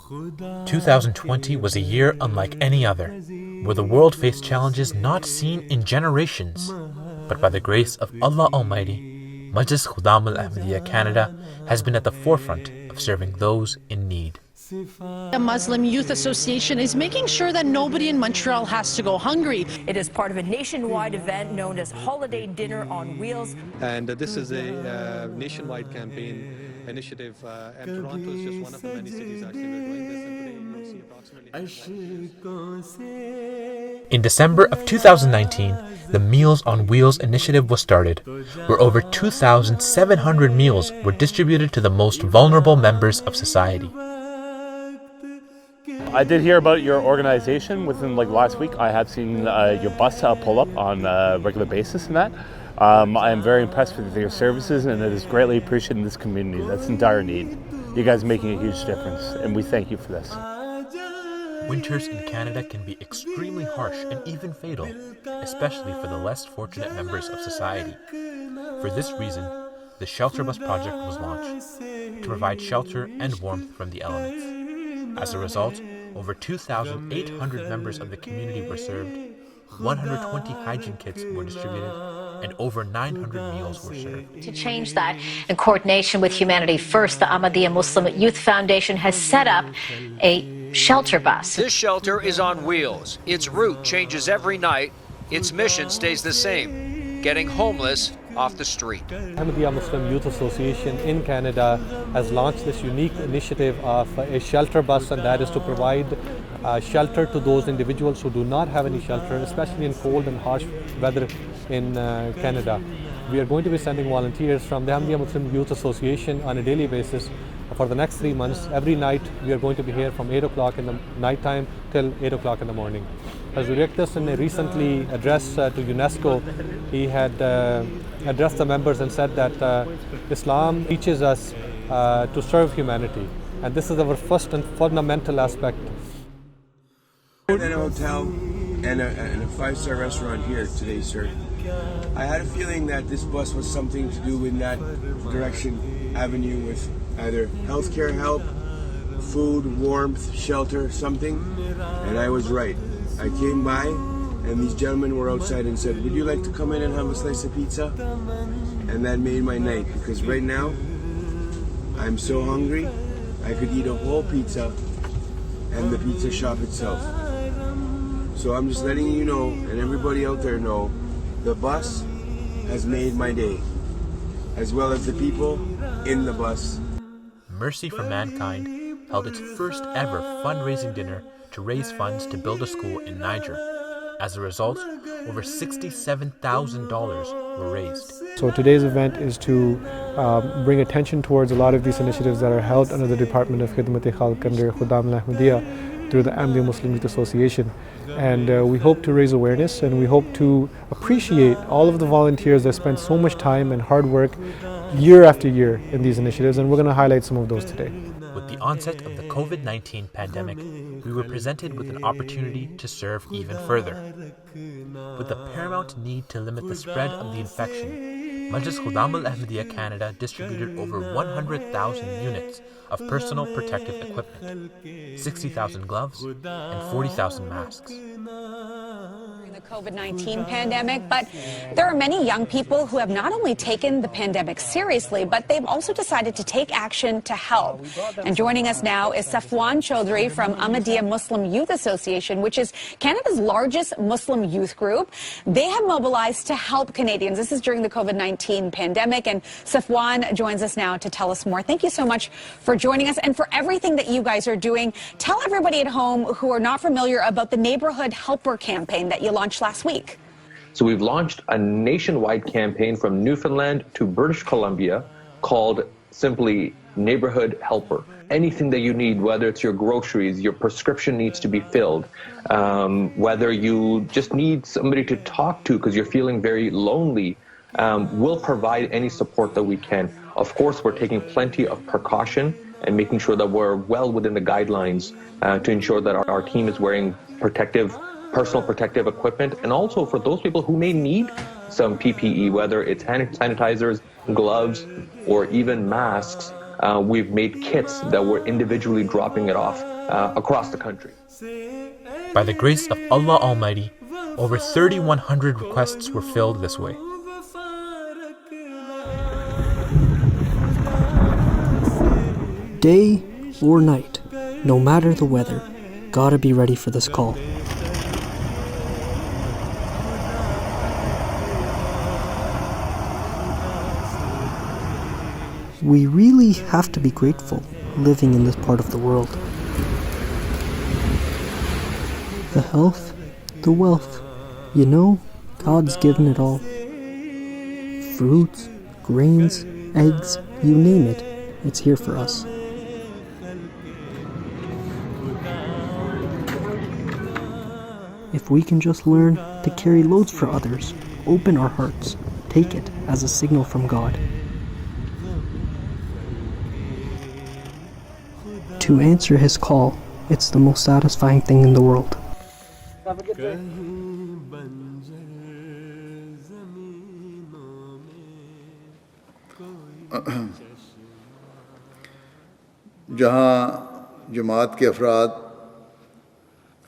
2020 was a year unlike any other, where the world faced challenges not seen in generations. But by the grace of Allah Almighty, Majlis Khudam al-Ahmadiyya Canada has been at the forefront of serving those in need. The Muslim Youth Association is making sure that nobody in Montreal has to go hungry. It is part of a nationwide event known as Holiday Dinner on Wheels. And this is a nationwide campaign initiative, and Toronto is just one of the many cities actually we're doing this, and today you'll see approximately... In December of 2019, the Meals on Wheels initiative was started, where over 2,700 meals were distributed to the most vulnerable members of society. I did hear about your organization within last week. I have seen your bus pull up on a regular basis in that. I am very impressed with your services, and it is greatly appreciated in this community. That's in dire need. You guys are making a huge difference, and we thank you for this. Winters in Canada can be extremely harsh and even fatal, especially for the less fortunate members of society. For this reason, the Shelter Bus project was launched to provide shelter and warmth from the elements. As a result, over 2,800 members of the community were served, 120 hygiene kits were distributed, and over 900 meals were served. To change that, in coordination with Humanity First, the Ahmadiyya Muslim Youth Foundation has set up a shelter bus. This shelter is on wheels. Its route changes every night. Its mission stays the same, getting homeless off the street. Ahmadiyya Muslim Youth Association in Canada has launched this unique initiative of a shelter bus, and that is to provide shelter to those individuals who do not have any shelter, especially in cold and harsh weather in Canada. We are going to be sending volunteers from the Ahmadiyya Muslim Youth Association on a daily basis for the next 3 months. Every night we are going to be here from 8 o'clock in the night time till 8 o'clock in the morning. As Directus in a recently address to UNESCO, he had addressed the members and said that Islam teaches us to serve humanity, and this is our first and fundamental aspect. In a hotel and a five-star restaurant here today, sir. I had a feeling that this bus was something to do in that direction avenue with either healthcare help, food, warmth, shelter, something, and I was right. I came by and these gentlemen were outside and said, would you like to come in and have a slice of pizza? And that made my night, because right now I'm so hungry I could eat a whole pizza and the pizza shop itself. So I'm just letting you know, and everybody out there know, the bus has made my day, as well as the people in the bus. Mercy for Mankind held its first ever fundraising dinner to raise funds to build a school in Niger. As a result, over $67,000 were raised. So today's event is to bring attention towards a lot of these initiatives that are held under the Department of Khidmat-e-Khalq under Khudam al-Ahmadiyya through the Ahmadiyya Muslim Youth Association. And we hope to raise awareness, and we hope to appreciate all of the volunteers that spend so much time and hard work year after year in these initiatives, and we're going to highlight some of those today. With the onset of the COVID-19 pandemic, we were presented with an opportunity to serve even further. With the paramount need to limit the spread of the infection, Majlis Khudam al-Ahmadiyya Canada distributed over 100,000 units of personal protective equipment, 60,000 gloves, and 40,000 masks. The COVID-19 pandemic, but there are many young people who have not only taken the pandemic seriously, but they've also decided to take action to help. And joining us now is Safwan Chaudhry from Ahmadiyya Muslim Youth Association, which is Canada's largest Muslim youth group. They have mobilized to help Canadians. This is during the COVID-19 pandemic, and Safwan joins us now to tell us more. Thank you so much for joining us and for everything that you guys are doing. Tell everybody at home who are not familiar about the Neighborhood Helper campaign that you launched last week. So we've launched a nationwide campaign from Newfoundland to British Columbia called simply Neighborhood Helper. Anything that you need, whether it's your groceries, your prescription needs to be filled, whether you just need somebody to talk to because you're feeling very lonely, we'll provide any support that we can. Of course, we're taking plenty of precaution and making sure that we're well within the guidelines to ensure that our team is wearing personal protective equipment, and also for those people who may need some PPE, whether it's hand sanitizers, gloves, or even masks, we've made kits that we're individually dropping it off across the country. By the grace of Allah Almighty, over 3,100 requests were filled this way. Day or night, no matter the weather, gotta be ready for this call. We really have to be grateful living in this part of the world. The health, the wealth, you know, God's given it all. Fruits, grains, eggs, you name it, it's here for us. If we can just learn to carry loads for others, open our hearts, take it as a signal from God. To answer His call, it's the most satisfying thing in the world. جہاں جماعت کے افراد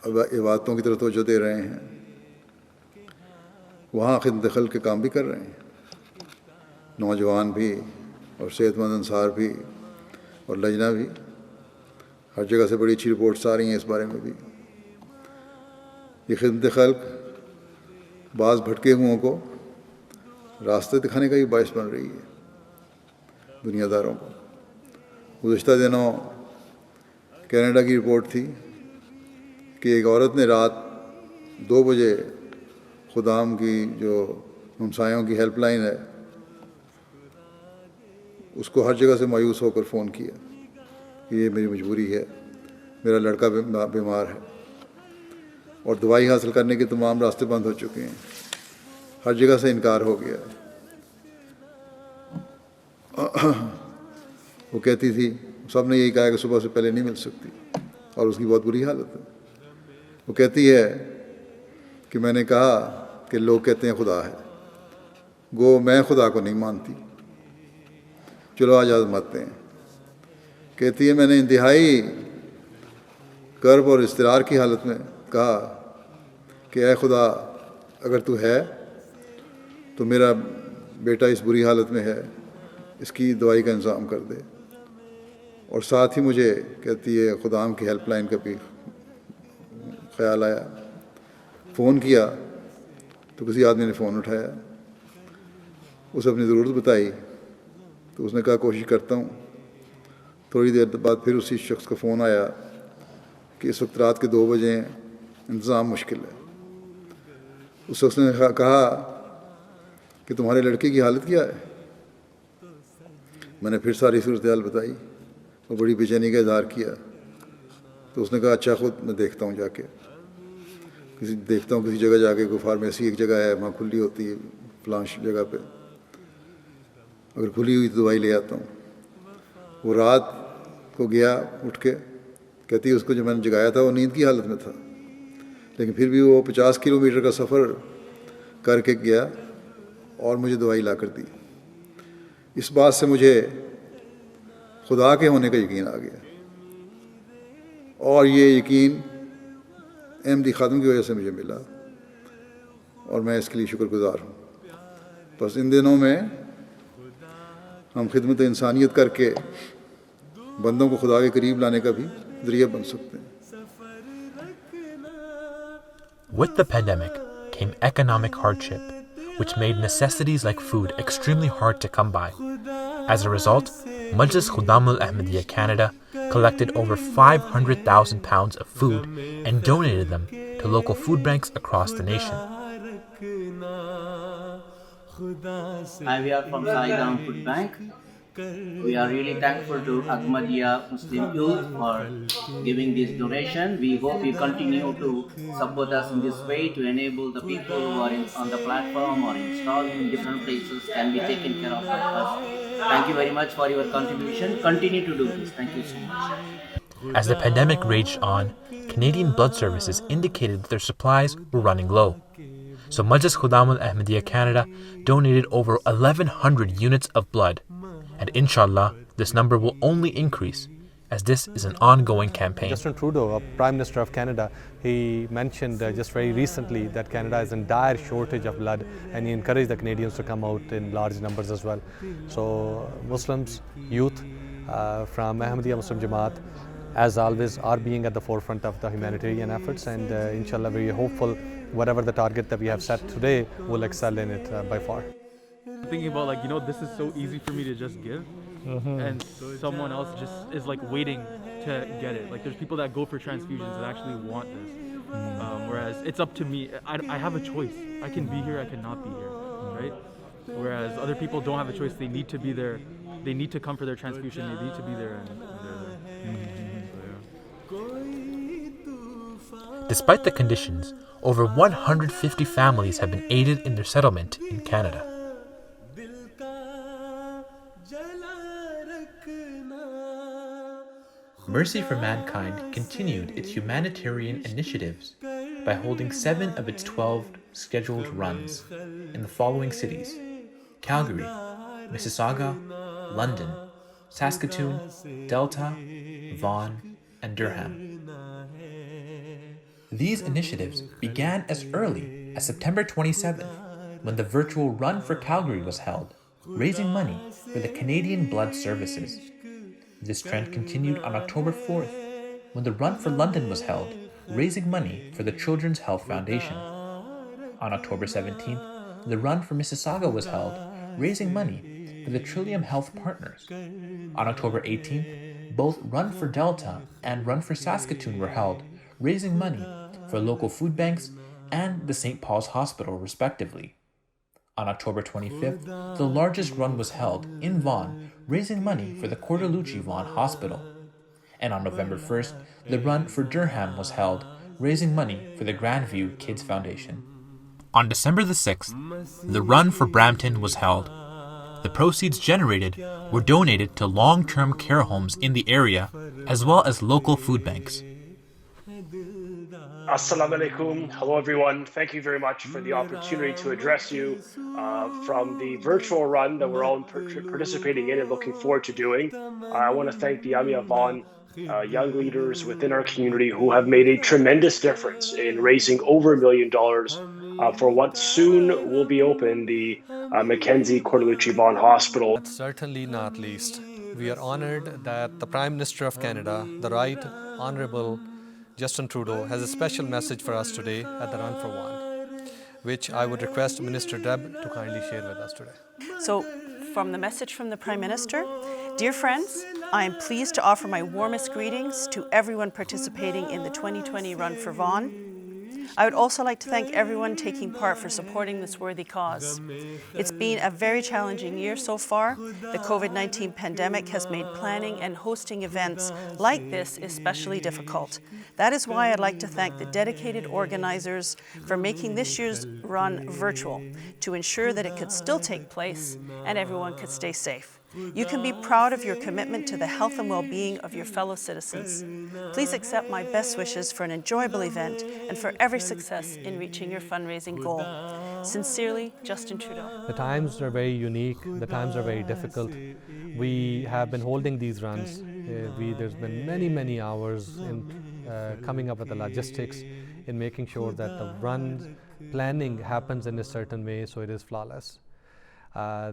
عبادتوں کی طرف توجہ دے رہے ہیں وہاں خدمت خلق کے کام بھی کر رہے ہیں، نوجوان بھی اور صحت مند انصار بھی اور لجنہ بھی، ہر جگہ سے بڑی اچھی رپورٹس آ رہی ہیں اس بارے میں بھی۔ یہ خدمت خلق بعض بھٹکے ہوئوں کو راستے دکھانے کا بھی باعث بن رہی ہے دنیا داروں کو۔ گزشتہ دنوں کینیڈا کی رپورٹ تھی کہ ایک عورت نے رات 2 بجے خدام کی جو ہمسایوں کی ہیلپ لائن ہے اس کو ہر جگہ سے مایوس ہو کر فون کیا کہ یہ میری مجبوری ہے، میرا لڑکا بیمار ہے اور دوائی حاصل کرنے کے تمام راستے بند ہو چکے ہیں، ہر جگہ سے انکار ہو گیا۔ وہ کہتی تھی سب نے یہی کہا کہ صبح سے پہلے نہیں مل سکتی اور اس کی بہت بری حالت ہے۔ وہ کہتی ہے کہ میں نے کہا کہ لوگ کہتے ہیں خدا ہے، گو میں خدا کو نہیں مانتی، چلو آج آزماتے ہیں۔ کہتی ہے میں نے انتہائی کرب اور اضطرار کی حالت میں کہا کہ اے خدا اگر تو ہے تو میرا بیٹا اس بری حالت میں ہے، اس کی دوائی کا انتظام کر دے۔ اور ساتھ ہی مجھے کہتی ہے خدام کی ہیلپ لائن کا بھی خیال آیا، فون کیا تو کسی آدمی نے فون اٹھایا، اسے اپنی ضرورت بتائی تو اس نے کہا کوشش کرتا ہوں۔ تھوڑی دیر بعد پھر اسی شخص کا فون آیا کہ اس وقت رات کے 2 بجے ہیں، انتظام مشکل ہے۔ اس شخص نے کہا کہ تمہارے لڑکے کی حالت کیا ہے؟ میں نے پھر ساری صورتحال بتائی، وہ بڑی بے چینی کا اظہار کیا تو اس نے کہا اچھا خود میں دیکھتا ہوں جا کے، دیکھتا ہوں کسی جگہ جا کے، کوئی فارمیسی ایک جگہ ہے وہاں کھلی ہوتی ہے فلاں جگہ پہ، اگر کھلی ہوئی تو دوائی لے آتا ہوں۔ وہ رات کو گیا اٹھ کے، کہتی ہے اس کو جو میں نے جگایا تھا وہ نیند کی حالت میں تھا، لیکن پھر بھی وہ 50 کلومیٹر کا سفر کر کے گیا اور مجھے دوائی لا کر دی۔ اس بات سے مجھے خدا کے ہونے کا یقین آ گیا، اور یہ یقین احمدی خادم کی وجہ سے مجھے ملا اور میں اس کے لیے شکر گزار ہوں۔ بس ان دنوں میں ہم خدمت انسانیت کر کے بندوں کو خدا کے قریب لانے کا بھی ذریعہ بن سکتے ہیں۔ With the pandemic came economic hardship, which made necessities like food extremely hard to come by. As a result, Majlis Khudam al-Ahmadiyya Canada collected over 500,000 pounds of food and donated them to local food banks across the nation. Hi, we are from Saigram Food Bank. We are really thankful to Ahmadiyya Muslim Youth for giving this donation. We hope you continue to support us in this way to enable the people who are on the platform or installed in different places can be taken care of by us. Thank you very much for your contribution. Continue to do this. Thank you so much. As the pandemic raged on, Canadian blood services indicated that their supplies were running low. So Majlis Khudam al-Ahmadiyya Canada donated over 1,100 units of blood. And inshallah, This number will only increase, as this is an ongoing campaign. Justin Trudeau, Prime Minister of Canada, he mentioned just very recently that Canada is in dire shortage of blood, and he encouraged the Canadians to come out in large numbers as well. So Muslims, youth from Ahmadiyya Muslim Jamaat, as always, are being at the forefront of the humanitarian efforts, and inshallah we are hopeful whatever the target that we have set today, will excel in it by far. Thinking about, like, this is so easy for me to just give, and someone else just is like waiting to get it. Like, there's people that go for transfusions that actually want this, whereas it's up to me. I have a choice. I can be here, I cannot be here, right? Whereas other people don't have a choice. They need to be there. They need to come for their transfusion. They need to be there, and they're there. Despite the conditions, over 150 families have been aided in their settlement in Canada. Mercy for Mankind continued its humanitarian initiatives by holding 7 of its 12 scheduled runs in the following cities: Calgary, Mississauga, London, Saskatoon, Delta, Vaughan, and Durham. These initiatives began as early as September 27th, when the virtual Run for Calgary was held, raising money for the Canadian Blood Services. This trend continued on October 4th, when the Run for London was held, raising money for the Children's Health Foundation. On October 17th, the Run for Mississauga was held, raising money for the Trillium Health Partners. On October 18th, both Run for Delta and Run for Saskatoon were held, raising money for local food banks and the St. Paul's Hospital, respectively. On October 25th, the largest run was held in Vaughan, raising money for the Cordalucci Vaughan Hospital. And on November 1st, the Run for Durham was held, raising money for the Grandview Kids Foundation. On December the 6th, the Run for Brampton was held. The proceeds generated were donated to long-term care homes in the area, as well as local food banks. Assalamu alaikum. Hello, everyone. Thank you very much for the opportunity to address you from the virtual run that we're all participating in and looking forward to doing. I want to thank the Amia Vaughan young leaders within our community who have made a tremendous difference in raising over $1 million for what soon will be open, the Mackenzie Cordalucci Vaughan Hospital. But certainly not least, we are honored that the Prime Minister of Canada, the Right Honourable Justin Trudeau, has a special message for us today at the Run for One, which I would request Minister Deb to kindly share with us today. So, from the message from the Prime Minister, dear friends, I am pleased to offer my warmest greetings to everyone participating in the 2020 Run for Vaughan. I would also like to thank everyone taking part for supporting this worthy cause. It's been a very challenging year so far. The COVID-19 pandemic has made planning and hosting events like this especially difficult. That is why I'd like to thank the dedicated organizers for making this year's run virtual to ensure that it could still take place and everyone could stay safe. You can be proud of your commitment to the health and well-being of your fellow citizens. Please accept my best wishes for an enjoyable event and for every success in reaching your fundraising goal. Sincerely, Justin Trudeau. The times are very unique, the times are very difficult. We have been holding these runs. There's been many hours in coming up with the logistics, in making sure that the run planning happens in a certain way so it is flawless.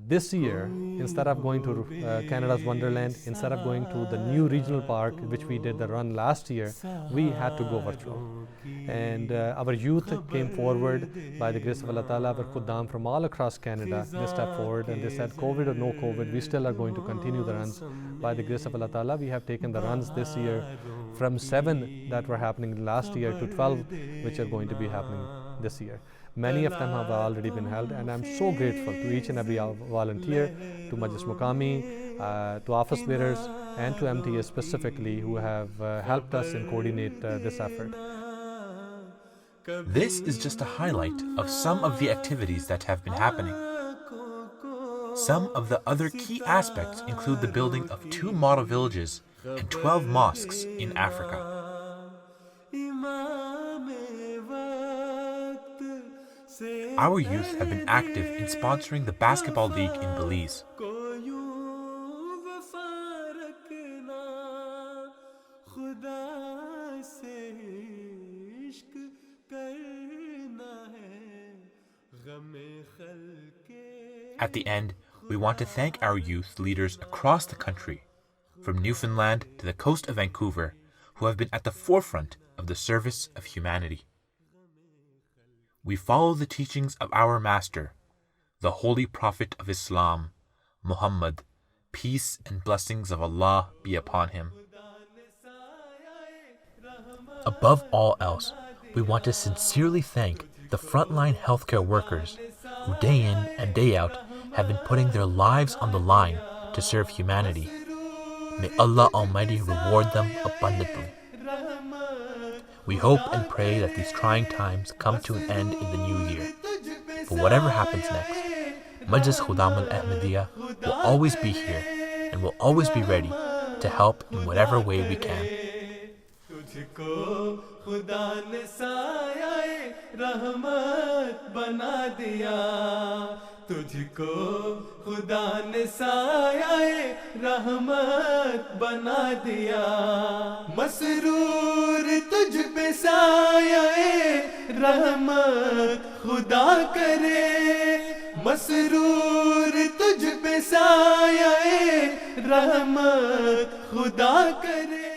This year, instead of going to Canada's Wonderland, instead of going to the new regional park, which we did the run last year, we had to go virtual. And our youth came forward by the grace of Allah Ta'ala, our Khuddam from all across Canada. They stepped forward and they said, COVID or no COVID, we still are going to continue the runs. By the grace of Allah Ta'ala, we have taken the runs this year from 7 that were happening last year to 12, which are going to be happening this year. Many of them have already been held, and I'm so grateful to each and every volunteer, to Majlis Muqami, to office bearers, and to MTA specifically, who have helped us and coordinate this effort. This is just a highlight of some of the activities that have been happening. Some of the other key aspects include the building of 2 model villages and 12 mosques in Africa. Our youth have been active in sponsoring the basketball league in Belize. At the end, we want to thank our youth leaders across the country, from Newfoundland to the coast of Vancouver, who have been at the forefront of the service of humanity. We follow the teachings of our Master, the Holy Prophet of Islam, Muhammad, peace and blessings of Allah be upon him. Above all else, we want to sincerely thank the frontline healthcare workers who day in and day out have been putting their lives on the line to serve humanity. May Allah Almighty reward them abundantly. We hope and pray that these trying times come to an end in the new year. But whatever happens next, Majlis Khudam al-Ahmadiyya will always be here and will always be ready to help in whatever way we can. खुदा ने सायाए रहमत बना दिया तुझको खुदा ने सायाए रहमत बना दिया मसरूर तुझ पे सायाए रहमत खुदा करे मसरूर तुझ पे सायाए रहमत खुदा करे